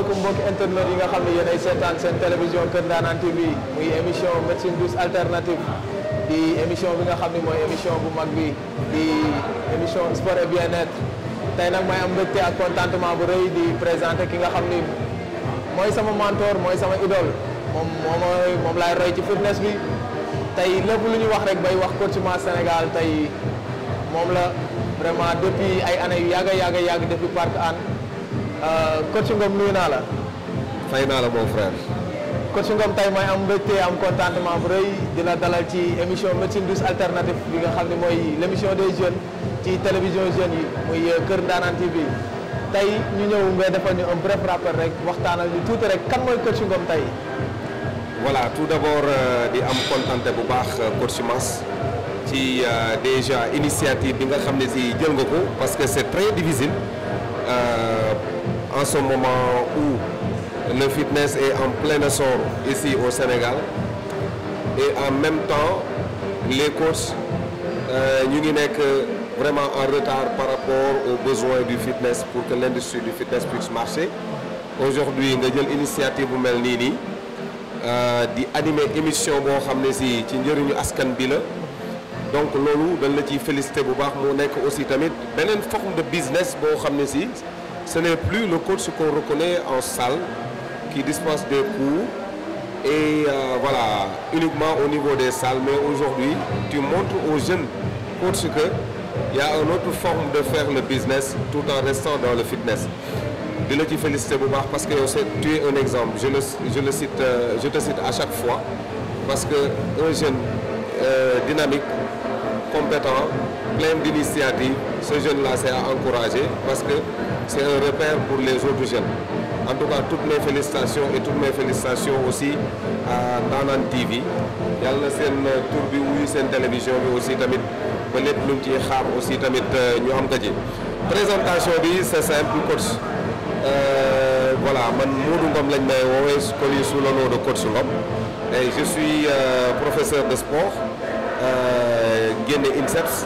asalaamaaleykum mbokki internet yi nga xam ne yéen ay seetaan seen télévision Kër Ndanane TV muy émission médecine douce alternative di émission bi nga xam ne mooy émission bu mag bi di émission sport et bien-être tey nag may am mbégte ak contentement bu rëy di présenter ki nga xam ni mooy sama mentor mooy sama idole moom laay roy ci fitness bi tey lépp lu ñu wax rek bay wax Coach Mass Sénégal tey moom la vraiment depuis ay années yu yàgg depuis Parc Hann Coach Ngom nuyu naa la. fay naa la mon frère. Coach Ngom tey mooy am mbégte am contentement bu rëy di la dalal ci émission médecine douce alternative bi nga xam ne mooy l' émission des jeunes ci télévision jeunes yi muy Kër Ndanane TV tey ñu ñëw nga defal ñu un bref rappel rek waxtaanal ñu tuuti rek kan mooy Coach Ngom tey. voilà tout d' abord di am contenté bu baax Coach Mass ci déjà initiative bi nga xam ne si jël nga ko parce que c' est très difficile. En ce moment où le fitness est en plein essor ici au Sénégal et en même temps les coachs ñu ngi nekk vraiment en retard par rapport aux besoins du fitness pour que l'industrie du fitness puisse marcher. Aujourd'hui nga jël initiative bu mel nii di animer émission boo xam ne si ci njëriñu askan bi la donc loolu dañ la ciy félicité bu baax mu nekk aussi tamit beneen forme de business boo xam ne si ce n'est plus le coach qu'on reconnaît en salle qui dispense des cours et voilà uniquement au niveau des salles mais aujourd'hui tu montres aux jeunes coachs que il y a une autre forme de faire le business tout en restant dans le fitness di la ci félicité bu baax parce que yow tu es un exemple je te cite à chaque fois parce que un jeune dynamique compétent plein d'initiatives ce jeune-là c'est à encourager parce que c'est un repère pour les autres jeunes en tout cas toutes mes félicitations et toutes mes félicitations aussi à Ndanane TV yàlla na seen tur bi wuyu seen télévision bi aussi tamit ba lépp luñ ci xaar aussi tamit ñu am ko ci présentation bi c'est simple coach voilà man Modou Ngom lañ may woowee connu sous le nom de Coach Ngom et je suis professeur de sport génne INSEPS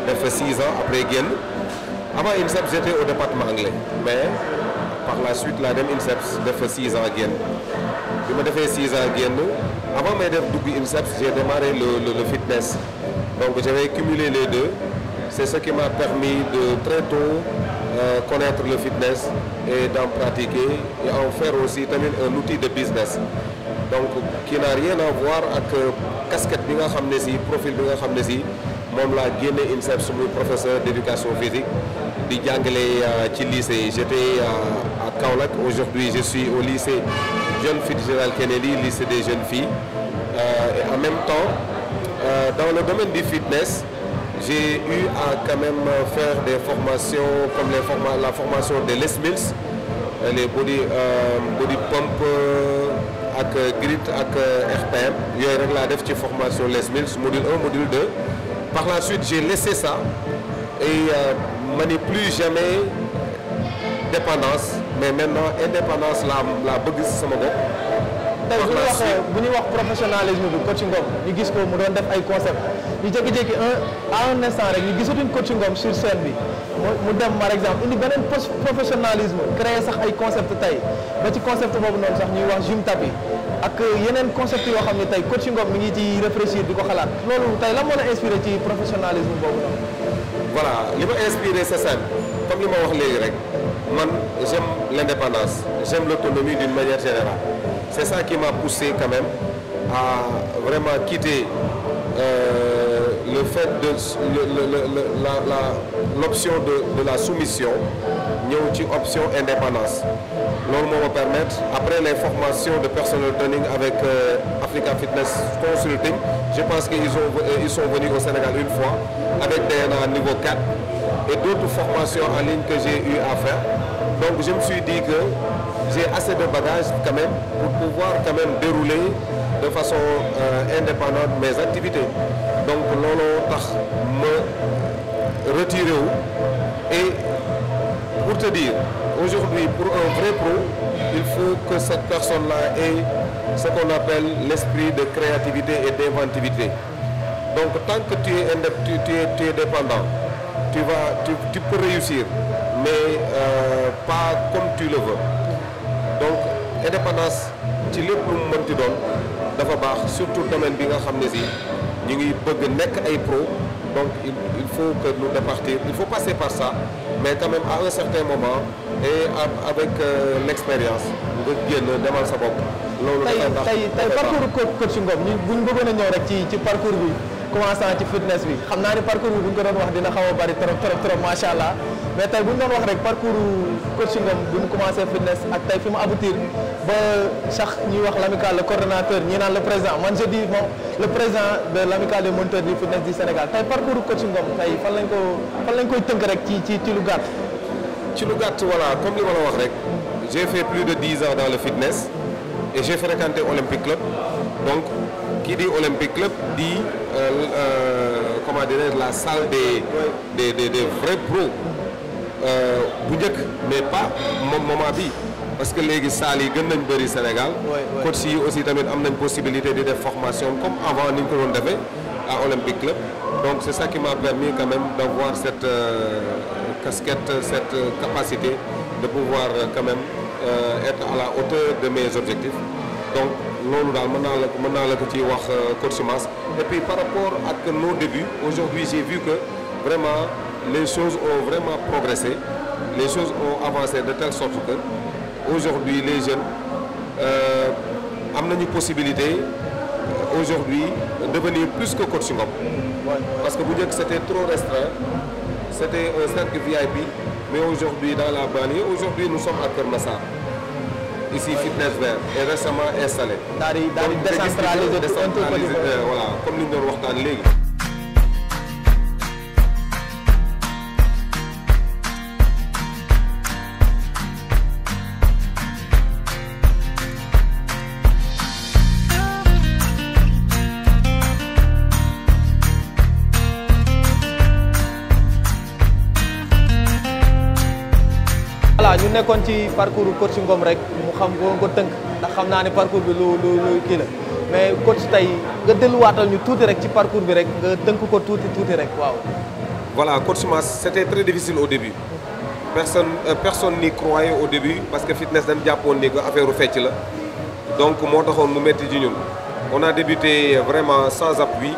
def fa 6 ans après génn avant INSEPS j'étais au département anglais mais par la suite laa dem INSEPS def fa 6 ans génn bi ma defee 6 ans génn avant may def dugg INSEPS j'ai démarré le fitness donc j'avais cumulé les deux c'est ce qui m'a permis de très tôt connaître le fitness et d'en pratiquer et en faire aussi tamit un outil de business donc qui n'a rien à voir ak casquette bi nga xam ne si profil bi nga xam ne si moom laa génne INSEPS muy professeur d'éducation physique di jàngale ci lycée j'étais à Kaolack aujourd'hui je suis au lycée John Fitzgerald Kennedy lycée des jeunes filles et en même temps dans le domaine du fitness j'ai eu à quand même faire des formations comme la formation de Les Mills les body pump ak grit ak RPM yooyu rek laa def ci formation Les Mills module 1 module 2 par la suite j'ai laissé ça et ma ni plus jamais dépendance mais maintenant indépendance la bëgg ci sama bopp. tey bu ñuy wax professionnalisme bi Coach Ngom ñu gis ko mu doon def ay concept ñu jékki-jékki à un instant rek ñu gisatuñ Coach Ngom sur scène bi mu dem par exemple indi beneen professionnalisme créer sax ay concept tey ba ci concept boobu noonu sax ñuy wax gym tapis ak yeneen concept yoo xam ne tey Coach Ngom mi ngi ci réfléchir di ko xalaat loolu tey lan moo la inspiré ci professionnalisme boobu noonu. voilà li ma inspiré c'est simple comme li ma wax léegi rek man j'aime l'indépendance j'aime l'autonomie d'une manière générale c'est ça qui m'a poussé quand même à vraiment quitter le fait de l'option de la soumission ñëw ci option indépendance loolu moo ma permettre après les formations de personal training avec Africa Fitness Consulting je pense qu'ils sont venus au Sénégal une fois avec DNA niveau 4 et d'autres formations en ligne que j'ai eu à faire donc je me suis dit que j'ai assez de bagages quand même pour pouvoir quand même dérouler de façon indépendante mes activités donc looloo tax ma retiré wu et pour te dire aujourd'hui pour un vrai pro il faut que cette personne-là ait ce qu'on appelle l'esprit de créativité et d'inventivité donc tant que tu es dépendant tu peux réussir mais pas comme tu le veux donc indépendance ci lépp lu mu mënti doon dafa baax surtout domaine bi nga xam ne si ñu ngi bëgg nekk ay pro donc il faut que nous départir il faut passer par ça mais quand même à un certain moment et avec l'expérience nga génn demal sa bopp. loolu tey parcours coach Ngom ñu bu ñu bëggoon a ñëw rek ci parcours bi commençant ci fitness bi xam naa ni parcours bi bu ñu ko doon wax dina xaw a bari trop macha allah mais tey bu ñu doon wax rek parcours coach Ngom bu ñu commencé fitness ak tey fi mu aboutir ba sax ñuy wax l'amicale le coordonnateur ñi naan le président man je dis moom le président de l'amicale des moniteurs du fitness du Sénégal tey parcours coach Ngom tey fan lañ koy tënk rek ci lu gàtt. ci lu gàtt voilà comme li ma la wax rek j'ai fait plus de 10 ans dans le fitness et j'ai fréquenté Olympic Club donc qui dit Olympic Club dit comment dirais-je la salle des vrais pros bu njëkk mais pas moment bi parce que léegi salles yi gën nañ bëri Sénégal. coach yi aussi tamit am nañ possibilité de def formation comme avant ni ñu ko doon defee à Olympic Club donc c'est ça qui m'a permis quand même d'avoir cette casquette cette capacité de pouvoir quand même être à la hauteur de mes objectifs donc loolu daal mën naa la ko ci wax coach Mass et puis par rapport ak nos débuts aujourd'hui j'ai vu que vraiment les choses ont vraiment progressé les choses ont avancé de telle sorte que aujourd'hui les jeunes am nañu possibilité aujourd'hui devenir plus que coach Ngom parce que bu njëkk c'était trop restreint c'était un cercle VIP mais aujourd'hui dans la banlieue aujourd'hui nous sommes à Keur Massar ici Fitness Vert est récemment installé. daal di décentraliser voilà comme li ñu doon waxtaan léegi. voilà ñu nekkoon ci parcours coach Ngom rek mu xam ko tënk ndax xam naa ne parcours bi lu kii la mais coach tey nga delluwaatal ñu tuuti rek ci parcours bi rek nga tënk ko tuuti rek waaw. voilà coach Mass c'était très difficile au début personne n'y croyait au début parce que fitness dañ jàppoon ni que affaire u fecc la donc moo taxoon mu métti ci ñun on a débuté vraiment sans appui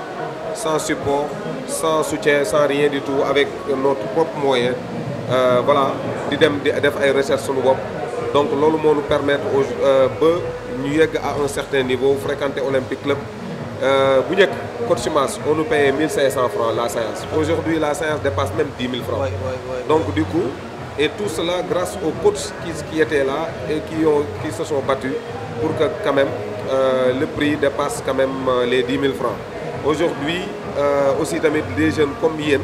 sans support sans soutien sans rien du tout avec notre propre moyen. Voilà di dem di def ay recherche suñu bopp donc loolu moo nous permettre ba ñu yegg à un certain niveau fréquenter Olympic Club bu njëkk coach Mass on nous payait 1500 francs la séance aujourd'hui la séance dépasse même 10 000 francs donc du coup et tout cela grâce aux coachs qui étaient là et qui se sont battus pour que quand même le prix dépasse quand même les 10 000 francs aujourd'hui aussi tamit des jeunes comme yéen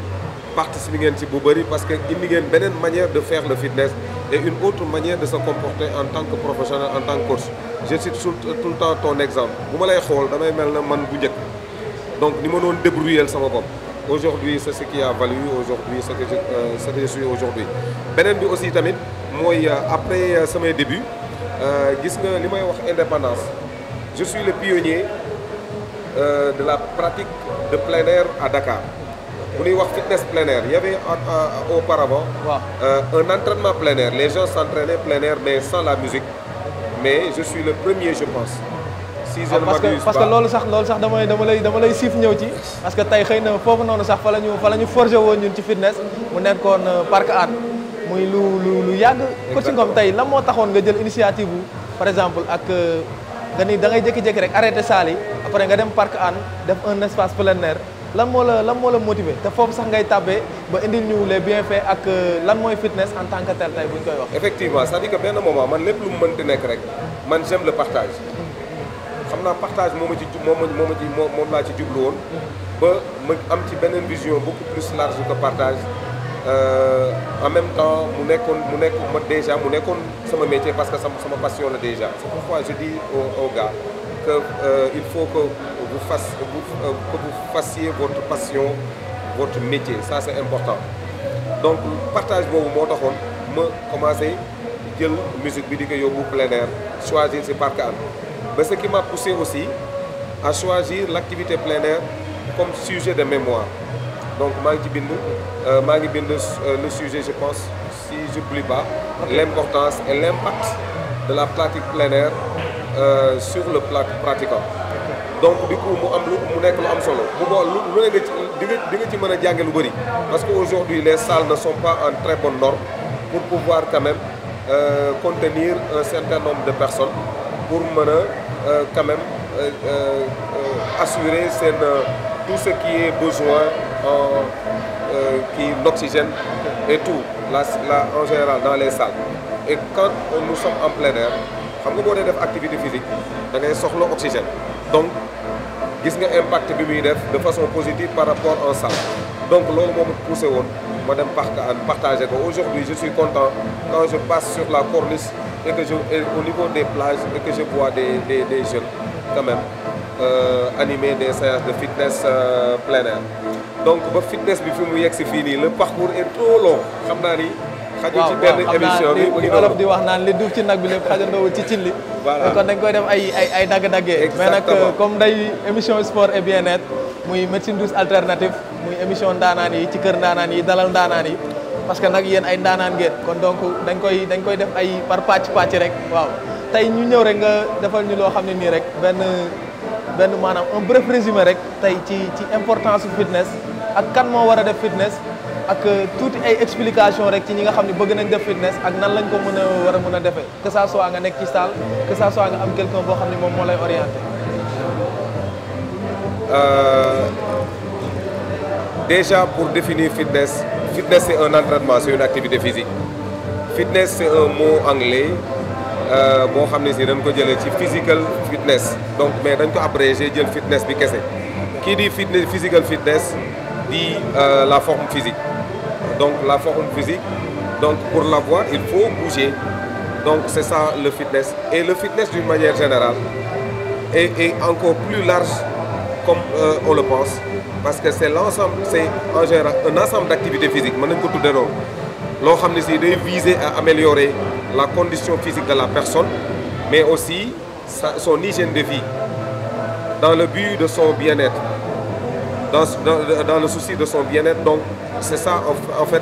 participer ngeen ci bu bëri parce que indi ngeen beneen manière de faire le fitness et une autre manière de se comporter en tant que professionnel en tant que coach je cite tout le temps ton exemple bu ma lay xool damay mel na man bu njëkk donc ni ma doon débrouiller sama bopp aujourd'hui c'est ce qui a valu aujourd'hui ce que je suis aujourd'hui beneen bi aussi tamit mooy après samay début gis nga li may wax indépendance je suis le pionnier de la pratique de plein air à Dakar bu ñuy wax fitness plein air il y avait auparavant un entraînement plein air les gens s'entraînaient plein air mais sans la musique mais je suis le premier je pense si je ne m'abuse pas parce que loolu sax dama lay siif ñëw ci parce que tey xëy na foofu noonu sax fa la ñu forgé woon ñun ci fitness mu nekkoon Parc Hann muy lu yàgg coach Ngom tey lan moo taxoon nga jël initiative bu par exemple ak nga ni da ngay jékki-jékki rek arrêté salle yi après nga dem Parc Hann def un espace plein air lan moo la motiver te foofu sax ngay tàbbee ba indil ñu les bienfaits ak lan mooy fitness en tant que tel tey bu ñu koy wax. effectivement c'est-à-dire que benn moment man lépp lu mu mënti nekk rek man j'aime le partage xam naa partage moom laa ci jublu woon ba ma am ci beneen vision beaucoup plus large que partage en même temps mu nekkoon sama métier parce que sama passion la déjà c'est pourquoi je dis aux gars que il faut que vous fassiez votre passion votre métier ça c'est important donc partage boobu moo taxoon ma commencé jël musique bi di ko yóbbu plein air choisir ci Parc Hann ba ce qui m'a poussé aussi à choisir l'activité plein air comme sujet de mémoire donc maa ngi bind le sujet je pense si j'oublie pas l'importance et l'impact de la pratique plein air sur le pratiquant. Donc du coup mu nekk lu am solo bu bool lu ne nga di nga ci mën a jànge lu bëri parce que aujourd'hui les salles ne sont pas en très bonne norme pour pouvoir quand même contenir un certain nombre de personnes pour mën a quand même assurer seen tout ce qui est besoin en d'oxygène et tout en général dans les salles. Et quand nous sommes en plein air xam nga boo dee def activité physique da ngay soxla oxygène donc gis nga impact bi muy def de façon positive par rapport en salle donc loolu moo ma poussé woon ma dem partager ko. Aujourd'hui je suis content quand je passe sur la corniche et que au niveau des plages et que je vois des jeunes quand même animer des séances de fitness plein air. Donc ba fitness bi fi mu yegg si fii nii le parcours est trop long xam naa ni xajul ci benn émission bi li olof di wax naan li duuf ci nag bi lépp xajandoowul ci cin li. Voilà kon dañ koy def ay dagg-daggee. mais nag comme day émission sport et bien-être muy médecine douce alternative muy émission ndaanaan yi ci kër ndaanaan yi dalal ndaanaan yi parce que nag yéen ay ndaanaan ngeen kon donc dañ koy def ay par pàcc rek waaw. tey ñu ñëw rek nga defal ñu loo xam ne nii rek benn maanaam un bref résumé rek tey ci importance su fitness ak kan moo war a def fitness. ak tuuti ay explication rek ci ñi nga xam ne bëgg nañ def fitness ak nan lañ ko war a mën a defee que ça soit nga nekk ci salle que ça soit nga am quelqu'un boo xam ne moom moo lay orienté. Déjà pour définir fitness c'est un entraînement, c'est une activité physique. Fitness c'est un mot anglais boo xam ne si dañ ko jëlee ci physical fitness donc mais dañ ko abrégé jël fitness bi kese kii di physical fitness di la forme physique. Donc la forme physique, donc pour l'avoir, il faut bouger. Donc c'est ça le fitness. Et le fitness d'une manière générale est encore plus large comme on le pense. Parce que c'est l'ensemble, c'est en général un ensemble d'activités physiques. L'on viser à améliorer la condition physique de la personne, mais aussi son hygiène de vie, dans le but de son bien-être. Dans le souci de son bien-être, donc c'est ça en fait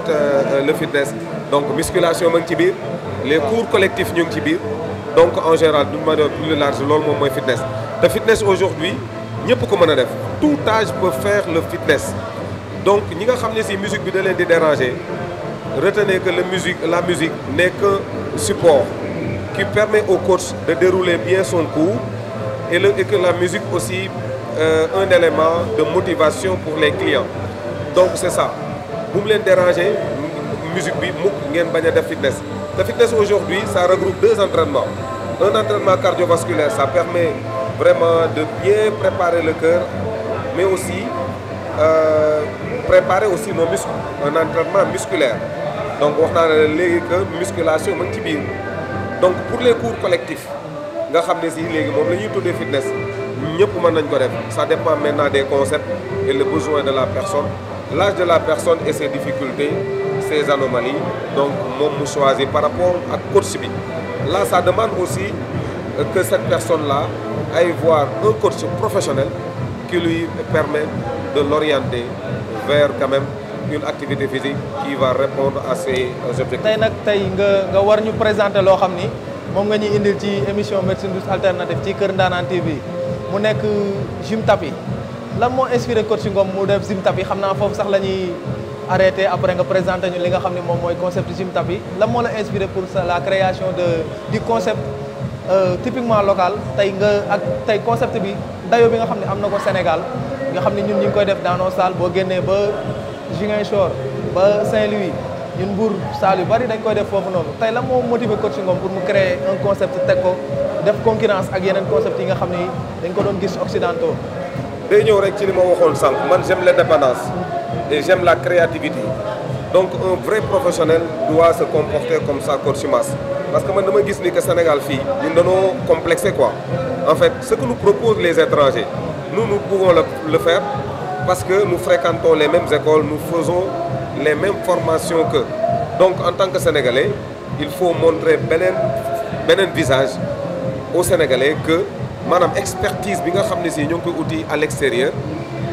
le fitness. Donc musculation mu ngi ci biir les cours collectifs ñu ngi ci biir donc en général d'une manière plus large loolu moom mooy fitness. te fitness aujourd'hui ñëpp ko mën a def tout âge peut faire le fitness. Donc ñi nga xam ne si musique bi da leen di déranger retenez que la musique n'est qu'un support qui permet au coach de dérouler bien son cours et que la musique aussi un élément de motivation pour les clients. Donc c'est ça bu mu leen déranger musique bi mukk ngeen bañ a def fitness. Le fitness aujourd'hui ça regroupe deux entraînements. Un entraînement cardiovasculaire, ça permet vraiment de bien préparer le cœur mais aussi préparer aussi nos muscles, un entraînement musculaire. Donc wax naa ne léegi que musculation mu ngi ci biir. Donc pour les cours collectifs nga xam ne si léegi moom la ñuy tuddee fitness ñëpp mën nañ ko def. Ça dépend maintenant des concepts et le besoin de la personne, l'âge de la personne et ses difficultés, ses anomalies. Donc moom mu choisir par rapport ak coach bi. Là ça demande aussi que cette personne-là aille voir un coach professionnel qui lui permet de l'orienter vers quand même une activité physique qui va répondre à ses objectifs. tey nag nga war ñu présenter loo xam ni moom nga ñuy indil ci émission médecine douce alternative ci Kër Ndanane TV mu nekk gym tapis lan moo inspiré coach Ngom mu def gym tapis xam naa foofu sax la ñuy arrêté après nga présenter ñu li nga xam ne moom mooy concept gym tapis lan moo la inspiré pour la création du concept typiquement local tey concept bi dayo bi nga xam ne am na ko Sénégal nga xam ne ñun ñu ngi koy def dans nos salles boo génnee ba Ziguinchor ba Saint-Louis ñun Mbour salle yu bari dañ koy def foofu noonu tey la moo motivé coach Ngom pour mu créer un concept teg ko def concurrence ak yeneen concept yi nga xam ni dañ ko doon gis occidentaux. day ñëw rek ci li ma waxoon sànq man j'aime l'indépendance et j'aime la créativité. Donc un vrai professionnel doit se comporter comme ça coach Mass parce que man dama gis ni que Sénégal fii ñun dañoo complexé quoi. En fait ce que nous proposent les étrangers nous pouvons le faire parce que nous fréquentons les mêmes écoles, nous faisons les mêmes formations qu'eux. Donc en tant que Sénégalais il faut montrer beneen visage aux Sénégalais que maanaam expertise bi nga xam ne si ñoo ngi koy uti à l'extérieur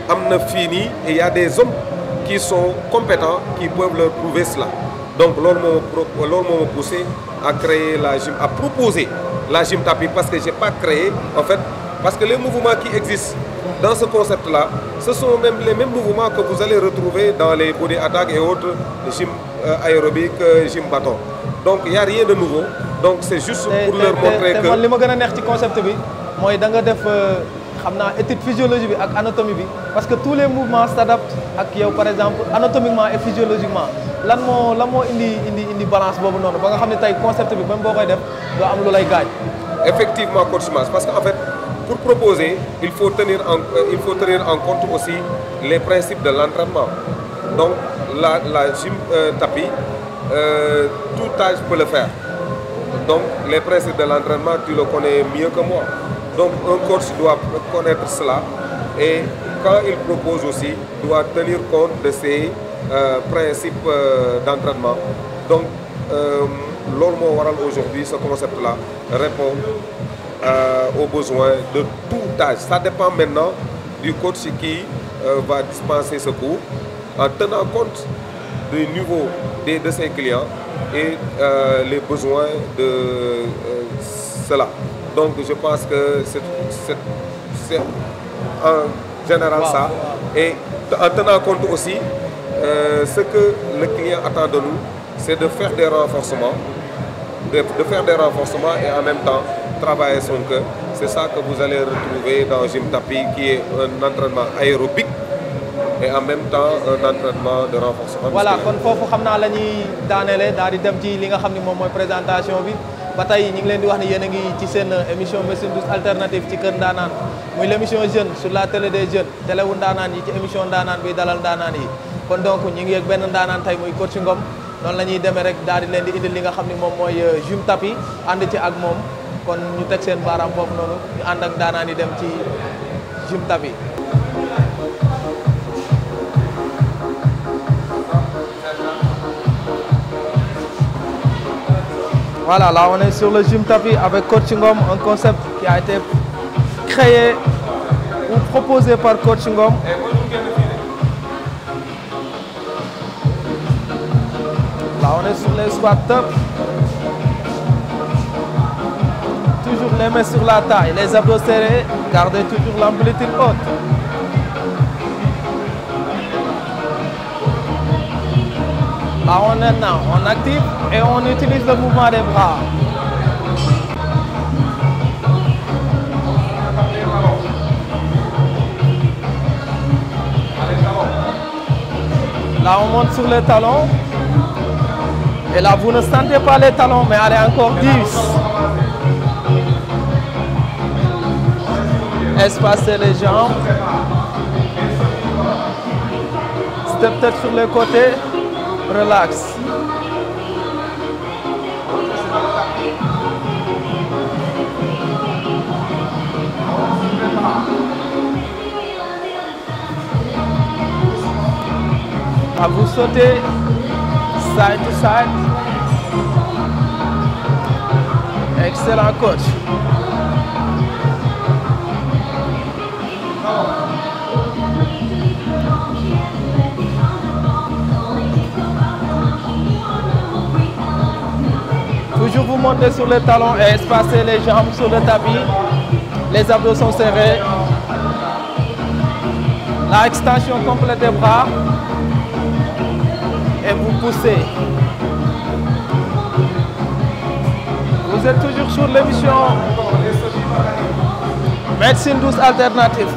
am na fii nii et il y a des hommes qui sont compétents qui peuvent leur prouver cela. Donc loolu moo ma poussé à créer la gym, à proposer la gym tapis, parce que j'ai pas créé en fait, parce que les mouvements qui existent dans ce concept-là, ce sont même les mêmes mouvements que vous allez retrouver dans les body attack et autres gym aérobique, gym bâton. Donc il y a rien de nouveau. Donc c'est juste pour leur montrer que. man li ma gën a neex ci concept bi mooy da nga def xam naa étude physiologie bi ak anatomie bi, parce que tous les mouvements s'adaptent ak yow par exemple anatomiquement et physiologiquement. lan moo indi balance boobu noonu ba nga xam ne tey concept bi même boo koy def doo am lu lay gaañ. Effectivement coach Mass, parce qu'en fait pour proposer il faut tenir en compte aussi les principes de l'entraînement. Donc la gym tapis, tout âge peut le faire. Donc les principes de l'entraînement tu le connais mieux que moi. Donc un coach doit connaître cela et quand il propose aussi doit tenir compte de ces principe d'entraînement. Donc loolu moo waral aujourd'hui ce concept-là répond aux besoins de tout âge. Ça dépend maintenant du coach qui va dispenser ce cours en tenant compte du niveau de ses clients et les besoins de cela. Donc je pense que c'est en général ça. Et en tenant compte aussi ce que le client attend de nous, c'est de faire des renforcements, et en même temps travailler son cœur. C'est ça que vous allez retrouver dans Gym Tapis, qui est un entraînement aérobique et en même temps un entraînement de renforcement. Voilà, kon foofu xam naa la ñuy daaneele daal di dem ci li nga xam ne moom mooy présentation bi ba tey ñu ngi leen di wax ne yéen a ngi ci seen émission médecine douce alternative ci Kër Ndaanaan muy l'émission jeune sur la télé des jeunes télé wu ndaanaan yi ci émission ndaanaan bi dalal ndaanaan yi. kon donc ñu ngi ak benn ndaanaan tey muy coach Ngom noonu la ñuy demee rek daal di leen di indil li nga xam ne moom mooy Gym Tapis ànd ci ak moom kon ñu teg seen baaraam foofu noonu ñu ànd ak ndaanaan yi dem ci Gym Tapis. Voilà, là on est sur le Gym Tapis avec coach Ngom, un concept qui a été créé ou proposé par coach Ngom. Là, on est sur les squats top. Toujours les mains sur la taille, les abdos serrés, gardez toujours l'amplitude haute. Là, on active et on utilise le mouvement des bras. Là, on monte sur les talons. Et là, vous ne sentez pas les talons, mais allez encore 10. Espacez les jambes. Step tête sur les côtés. Relax. À vous sauter. Side to side. Excellent coach. Toujours vous montez sur les talons et espacez les jambes sur le tapis. Les abdos sont serrés. La extension complète des bras. Et vous poussez. Vous êtes toujours sur l'émission Médecine douce alternative.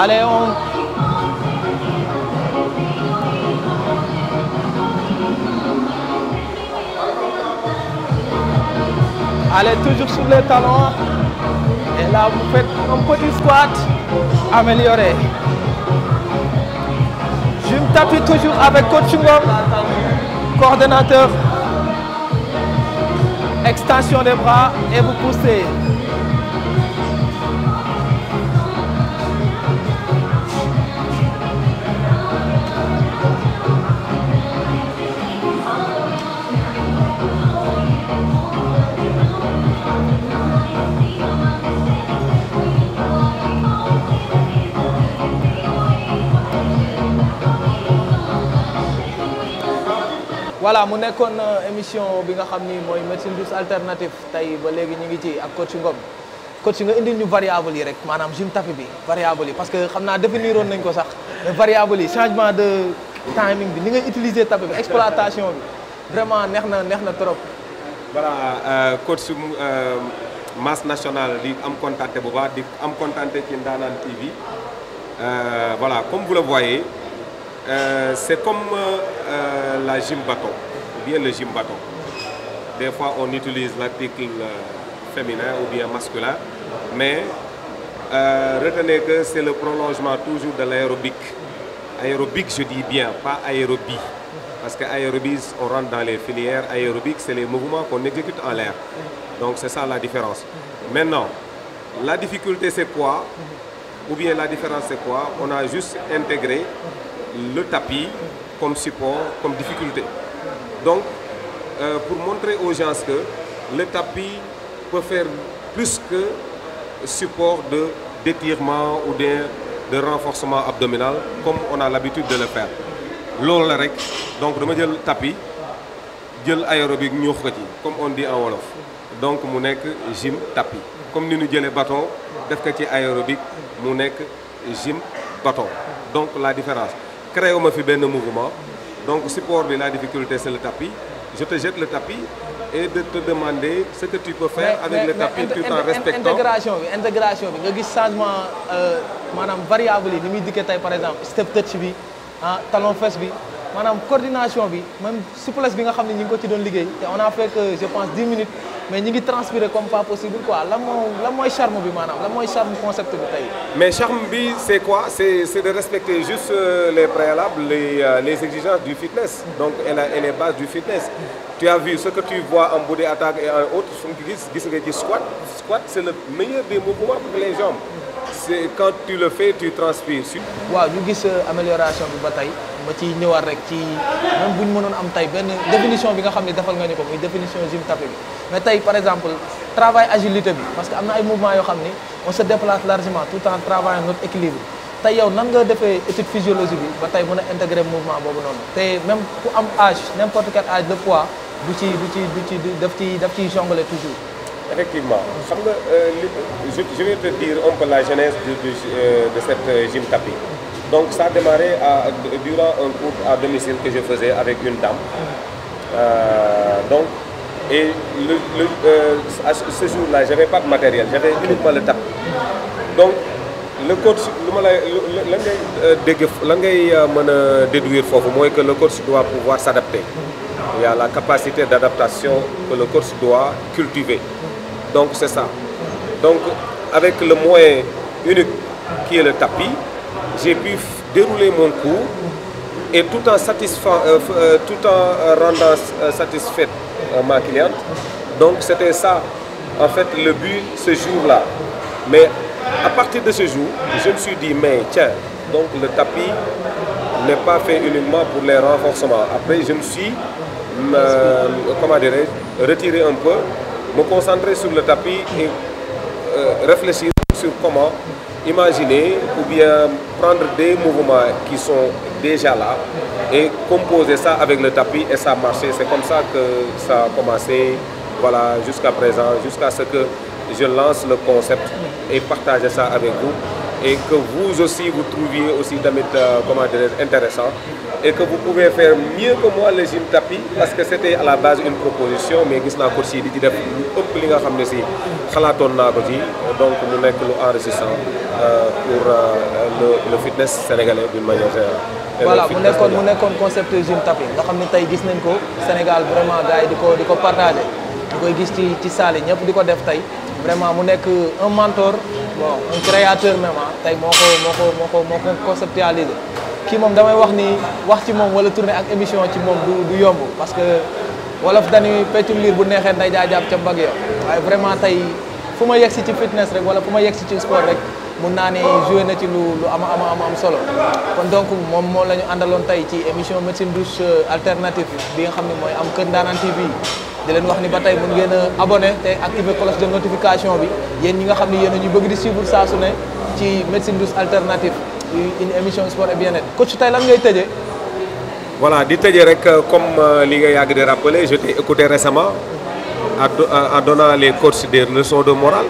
Allez, allez toujours sur les talons. Et là, vous faites un petit squat amélioré. Gym Tapis toujours avec coach Ngom, coordonnateur. Extension des bras et vous poussez. voilà mu nekkoon émission bi nga xam ni mooy médecine douce alternative tey ba léegi ñu ngi ci ak coach Ngom coach nga indil ñu variable yi rek maanaam gym tapis bi variable yi parce que xam naa définir woon nañ ko sax mais variable yi changement de timing bi ni ngay utiliser tapis bi exploitation bi vraiment neex na trop. voilà coach masse nationale di am contact bu baax di am contact ci Ndanane TV voilà comme vous le voyez c'est comme la gym bâton ou bien le gym bâton. Des fois on utilise l'article féminin ou bien masculin, mais retenez que c'est le prolongement toujours de l'aérobic. Aérobic, je dis bien, pas aérobie. Parce que aérobie, on rentre dans les filières. Aérobic, c'est les mouvements qu'on exécute en l'air. Donc c'est ça la différence. Maintenant, la difficulté c'est quoi? Ou bien la différence c'est quoi? On a juste intégré le tapis comme support, comme difficulté. Donc, pour montrer aux gens que le tapis peut faire plus que support d'étirement ou de renforcement abdominal comme on a l'habitude de le faire. Loolu la rek donc dama jël tapis jël aérobic ñuux ko ci comme on dit en wolof donc mu nekk gym tapis comme ni ñu jëlee bâton def ko ci aérobic mu nekk gym bâton. Donc la différence créé ma fi benn mouvement donc support bi la difficulté c'est le tapis. Je te jette le tapis et de te demander ce que tu peux faire avec le tapis tout en respectant. intégration bi nga gis changement maanaam variable yi ni muy dikkee tey par exemple step touch bi talon fesse bi maanaam coordination bi même souplesse bi nga xam ne ñi ngi ko ci doon liggéey te on a fait que je pense 10 minutes mais ñi ngi transpirer comme pas possible quoi lan mooy charme bi maanaam lan mooy charme concept bi tey. Mais charme bi c'est quoi? C'est de respecter juste les préalables, les exigences du fitness donc et les bases du fitness. Tu as vu ce que tu vois en body attack et en autres fu mu gis nga ci squat c'est le meilleur des mouvements pour les jambes. C'est quand tu le fais tu transpires. waaw ñu gis amélioration bi ba tey ma ci ñëwaat rek ci même bu ñu mënoon am tey benn définition bi nga xam ne defal nga ñu ko muy définition gym tapis bi mais tey par exemple travail agilité bi parce que am na ay mouvements yoo xam ni on se déplace largement tout en travaillant notre équilibre tey yow nan nga defee étude physiologie bi ba tey mën a intégrer mouvement boobu noonu te même ku am âge n'importe quel âge de poids du ci daf ciy jongler toujours. Effectivement xam nga je vais te dire un peu la genèse de cette gym tapis. Donc ça a démarré durant un cours à domicile que je faisais avec une dame. Donc et à ce jour-là j'avais pas de matériel, j'avais uniquement le tapis. Donc le coach lan ngay mën a déduire foofu mooy que le coach doit pouvoir s'adapter. Il y a la capacité d'adaptation que le coach doit cultiver. Donc c'est ça. Donc avec le moyen unique qui est le tapis, j'ai pu dérouler mon cours et tout en rendant satisfaite ma cliente. Donc c'était ça en fait le but ce jour-là. Mais à partir de ce jour, je me suis dit mais tiens, donc le tapis n'est pas fait uniquement pour les renforcements. Après je me suis comment dirais-je, retiré un peu, me concentrer sur le tapis et réfléchir sur comment imaginer ou bien prendre des mouvements qui sont déjà là et composer ça avec le tapis et ça marchait. C'est comme ça que ça a commencé, voilà, jusqu'à présent, jusqu'à ce que je lance le concept et partage ça avec vous et que vous aussi vous trouviez aussi tamit comment dirais-je intéressant et que vous pouvez faire mieux que moi le gym tapis parce que c'était à la base une proposition mais gis naa coach yi di ci def lu ëpp li nga xam ne si xalaatoon naa ko ci donc mu nekk lu enrichissant pour le fitness sénégalais d'une manière générale. Voilà mu nekkoon concept gym tapis nga xam ne tey gis nañ ko Sénégal vraiment gars yi di ko partager di koy gis ci salle yi ñëpp di ko def tey vraiment mu nekk un mentor bon un créateur même tey moo ko conceptualisé kii moom damay wax ni wax ci moom wala tourner ak émission ci moom du yomb parce que wolof dañuy peccum liir bu neexee nday jaajaab ca mbagg yo waaye vraiment tey fu ma yegsi ci fitness rek wala fu ma yegsi ci sport rek mun naa ne joué na ci lu am solo kon donc moom la ñu àndaloon tey ci émission médecine douce alternative bi nga xam ne mooy am Kër Ndanane TV di leen wax ni ba tey mun ngeen a abonné te activer cloche de notification bi yéen ñi nga xam ne yéen a ñu bëgg di suivre saa su ne ci médecine douce alternative une émission sport et bien-être coach tey lan ngay tëjee. voilà di tëjee rek comme li nga yàgg di rappeler je t'ai écouté récemment en donnant les coachs des leçons de morale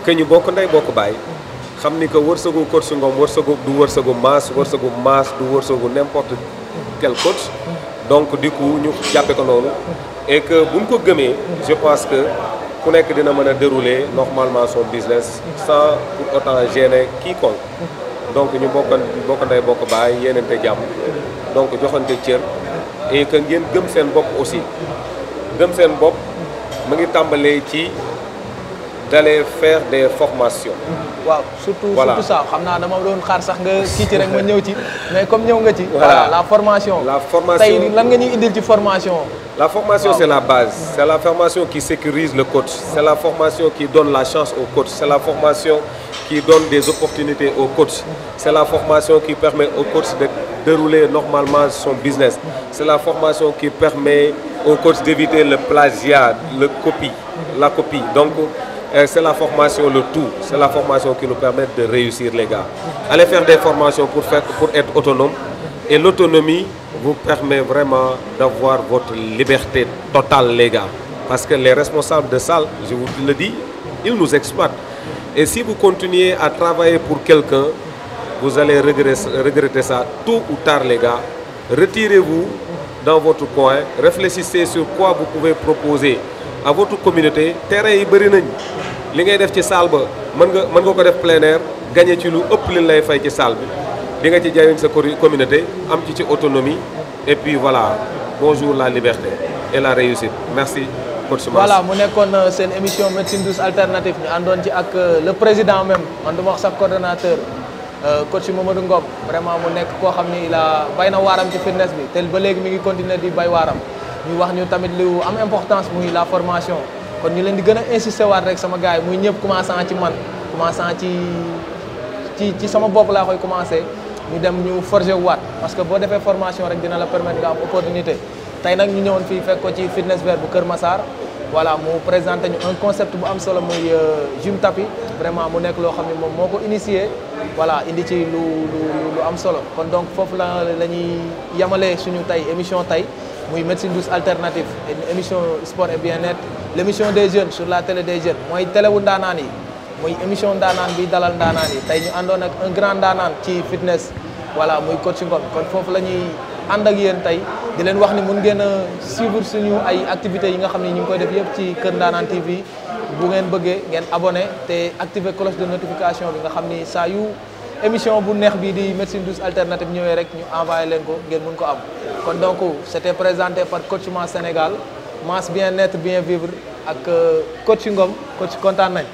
que ñu bokk ndey bokk baay xam ni que wërsëgu coach Ngom wërsëgu du wërsëgu Mass du wërsëgu n'importe quel coach donc du coup ñu jàppe ko noonu et que buñ ko gëmee je pense que ku nekk dina mën a dérouler normalement son business sans pour autant gêner quiconque donc ñu bokk ndey bokk baay yéenante jàmm donc joxante cër et que ngeen gëm seen bopp aussi gëm seen bopp mu ngi tàmbalee ci d'aller faire des formations. waaw surtout voilà. Surtout ça xam naa dama doon xaar sax nga kii ci rek ma ñëw ci mais comme ñëw nga ci. voilà la formation. tey lan nga ñuy indil ci formation. La formation, c'est la base. C'est la formation qui sécurise le coach. C'est la formation qui donne la chance au coach. C'est la formation qui donne des opportunités au coach. C'est la formation qui permet au coach de dérouler normalement son business. C'est la formation qui permet au coach d'éviter le plagiat, la copie. Donc, c'est la formation, le tout. C'est la formation qui nous permet de réussir, les gars. Allez faire des formations pour être autonome. Et l'autonomie vous permet vraiment d'avoir votre liberté totale, les gars. Parce que les responsables de salle, je vous le dis, ils nous exploitent. Et si vous continuez à travailler pour quelqu'un, vous allez regretter ça tôt ou tard, les gars. Retirez-vous dans votre coin, réfléchissez sur quoi vous pouvez proposer à votre communauté. Terrain yi bari nañ li ngay def ci salle ba mën nga ko def plein air gagner ci lu ëpp li lay fay ci salle bi. di nga ci jariñ sa communauté am ci autonomie et puis voilà bonjour la liberté et la réussite merci coach Mass. voilà mu nekkoon seen émission médecine douce alternative ñu àndoon ci ak le président même man duma wax sax coordonnateur coach Mamadou Ngom vraiment mu nekk koo xam ni la bay na waaram ci fitness bi te ba léegi mi ngi continuer di bay waaram ñu wax ñu tamit lu am importance muy la formation kon ñu leen di gën a insister waat rek sama gars yi muy ñëpp commençant ci man commençant ci sama bopp laa koy commencé ñu dem ñu forger waat parce que boo defee formation rek dina la permettre nga am opportunité tey nag ñu ñëwoon fii fekk ko ci fitness vert bu Kër Massar voilà mu présenté ñu un concept bu am solo muy gym tapis vraiment mu nekk loo xam ne moom moo ko initié voilà indi ci lu am solo kon donc foofu la ñuy yemalee suñu tey émission tey muy médecine douce alternative émission sport et bien-être l' émission des jeunes sur la télé des jeunes mooy télé wu ndaanaan yi muy émission ndaanaan bi dalal ndaanaan yi tey ñu àndoon ak un grand ndaanaan ci fitness voilà muy coach Ngom kon foofu la ñuy ànd ak yéen tey di leen wax ni mun ngeen a suivre suñu ay activités yi nga xam ne ñu ngi koy def yëpp ci Kër Ndaanaan TV bu ngeen bëggee ngeen abonné te activer cloche de notification bi nga xam ni saa yu émission bu neex bii di médecine douce alternative ñëwee rek ñu envoyé leen ko ngeen mun ko am kon donc c'était présenté par coach Mass Sénégal Mass bien-être bien vivre ak coach Ngom coach kontaan nañ